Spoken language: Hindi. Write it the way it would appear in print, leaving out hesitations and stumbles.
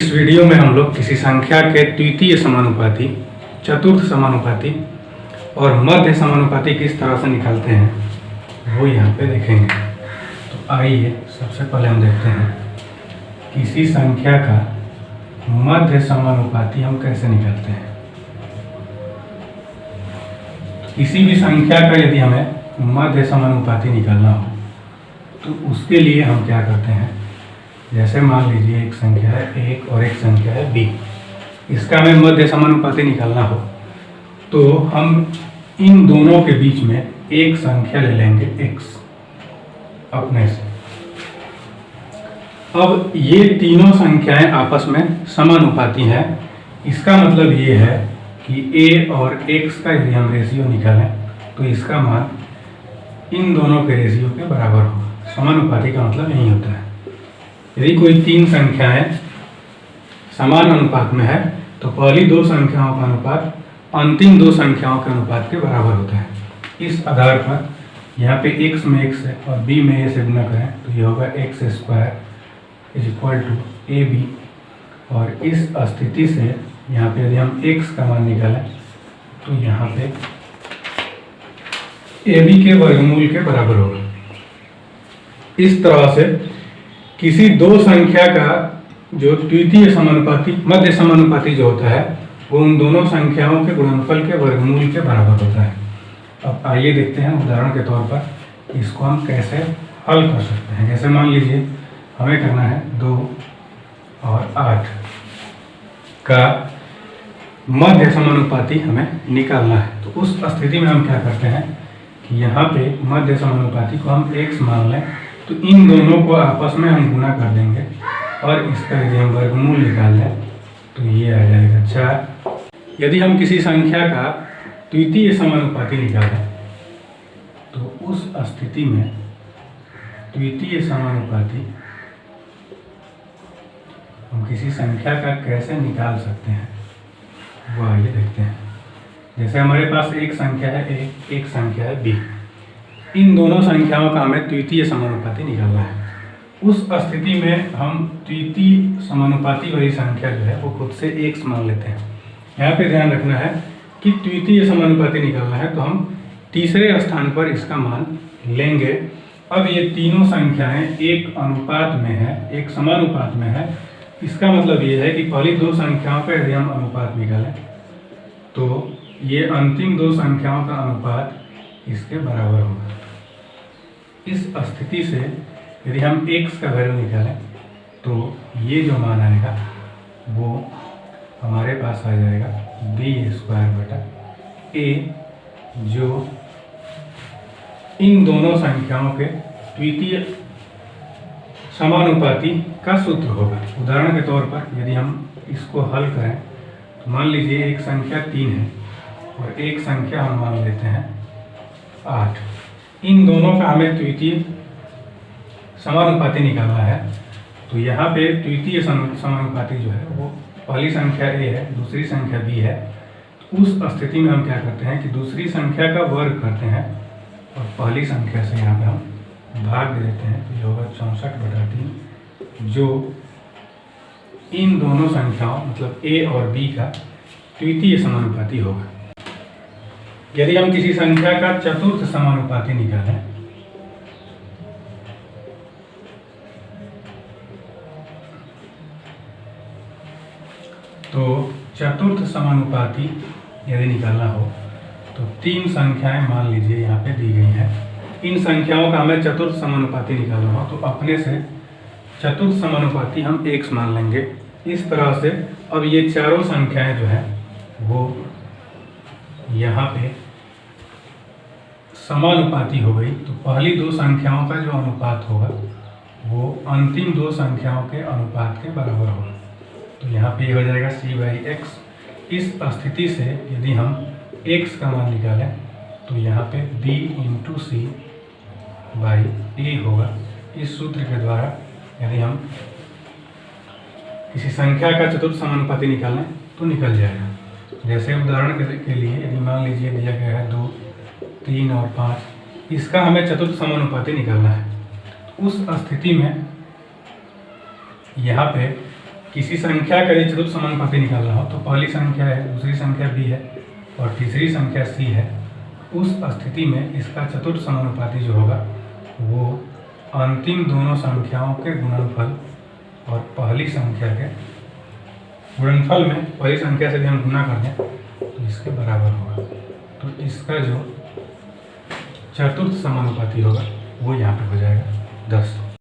इस वीडियो में हम लोग किसी संख्या के द्वितीय समानुपाती, चतुर्थ समानुपाती और मध्य समानुपाती किस तरह से निकालते हैं वो यहाँ पे देखेंगे। तो आइए सबसे पहले हम देखते हैं किसी संख्या का मध्य समानुपाती हम कैसे निकालते हैं। किसी भी संख्या का यदि हमें मध्य समानुपाती निकालना हो तो उसके लिए हम क्या करते हैं, जैसे मान लीजिए एक संख्या है a और एक संख्या है b, इसका हमें मध्य समानुपाती निकालना हो तो हम इन दोनों के बीच में एक संख्या ले लेंगे x अपने से। अब ये तीनों संख्याएं आपस में समानुपाती हैं, इसका मतलब ये है कि a और x का यदि हम रेशियो निकालें तो इसका मान इन दोनों के रेशियो के बराबर होगा। समानुपाती का मतलब यही होता है। यदि कोई तीन संख्याएं समान अनुपात में है तो पहली दो संख्याओं का अनुपात अंतिम दो संख्याओं के अनुपात के बराबर होता है। इस आधार पर यहाँ पे x में x है और b में a से गुना करें तो ये होगा x square is equal to A B, और इस स्थिति से यहाँ पे यदि हम x का मान निकालें तो यहाँ पे ए बी के वर्गमूल के बराबर होगा। इस तरह से किसी दो संख्या का जो द्वितीय समानुपाती, मध्य समानुपाती जो होता है वो उन दोनों संख्याओं के गुणनफल के वर्गमूल के बराबर होता है। अब आइए देखते हैं उदाहरण के तौर पर इसको हम कैसे हल कर सकते हैं। जैसे मान लीजिए हमें करना है 2 और 8 का मध्य समानुपाती हमें निकालना है। तो उस स्थिति में हम क्या करते हैं कि यहाँ पे मध्य समानुपाती को हम x मान लें तो इन दोनों को आपस में हम गुना कर देंगे और इसका यदि हम वर्गमूल निकाल लें तो ये आ जाएगा 4। यदि हम किसी संख्या का द्वितीय समानुपाती निकालें तो उस स्थिति में द्वितीय समानुपाती हम किसी संख्या का कैसे निकाल सकते हैं वो आइए देखते हैं। जैसे हमारे पास एक संख्या है a, एक संख्या है b, इन दोनों संख्याओं का हमें द्वितीय समानुपाती निकालना है। उस स्थिति में हम द्वितीय समानुपाती वाली संख्या जो है वो खुद से x मान लेते हैं। यहाँ पे ध्यान रखना है कि द्वितीय समानुपाती निकालना है तो हम तीसरे स्थान पर इसका मान लेंगे। अब ये तीनों संख्याएं एक अनुपात में है, एक समानुपात में है। इसका मतलब ये है कि पहली दो संख्याओं का यदि हम अनुपात निकालें तो ये अंतिम दो संख्याओं का अनुपात इसके बराबर होगा। इस स्थिति से यदि हम x का वैल्यू निकालें तो ये जो मान आएगा वो हमारे पास आ जाएगा b स्क्वायर बटा a, जो इन दोनों संख्याओं के द्वितीय समानुपाती का सूत्र होगा। उदाहरण के तौर पर यदि हम इसको हल करें तो मान लीजिए एक संख्या 3 है और एक संख्या हम मान लेते हैं 8। इन दोनों का हमें द्वितीय समानुपाती निकालना है। तो यहाँ पे द्वितीय समानुपाती जो है वो पहली संख्या a है, दूसरी संख्या b है। उस स्थिति में हम क्या करते हैं कि दूसरी संख्या का वर्ग करते हैं और पहली संख्या से यहाँ पे हम भाग दे देते हैं। तो ये होगा 64/3, जो इन दोनों संख्याओं मतलब a और b का द्वितीय समानुपाती होगा। यदि हम किसी संख्या का चतुर्थ समानुपाती निकालें तो चतुर्थ समानुपाती यदि निकालना हो तो तीन संख्याएं मान लीजिए यहाँ पे दी गई हैं। इन संख्याओं का हमें चतुर्थ समानुपाती निकालना हो तो अपने से चतुर्थ समानुपाती हम x मान लेंगे। इस तरह से अब ये चारों संख्याएं जो है वो यहाँ पे समानुपाती हो गई। तो पहली दो संख्याओं का जो अनुपात होगा वो अंतिम दो संख्याओं के अनुपात के बराबर होगा। तो यहाँ पे हो जाएगा c/x। इस स्थिति से यदि हम x का मान निकालें तो यहाँ पे b × c/a होगा। इस सूत्र के द्वारा यदि हम किसी संख्या का चतुर्थ समानुपाती निकालें तो निकल जाएगा। जैसे उदाहरण के लिए यदि मान लीजिए दिया गया है 2, 3 और 5, इसका हमें चतुर्थ समानुपाती निकालना है। उस स्थिति में यहाँ पे किसी संख्या का यदि चतुर्थ समानुपाती निकालना हो तो पहली संख्या है, दूसरी संख्या b है और तीसरी संख्या c है। उस स्थिति में इसका चतुर्थ समानुपाती जो होगा वो अंतिम दोनों संख्याओं के गुणनफल और पहली संख्या के गुणनफल में पहली संख्या से भी हम गुना कर दें तो इसके बराबर होगा। तो इसका जो चतुर्थ समानुपाती होगा वो यहाँ पे हो जाएगा 10।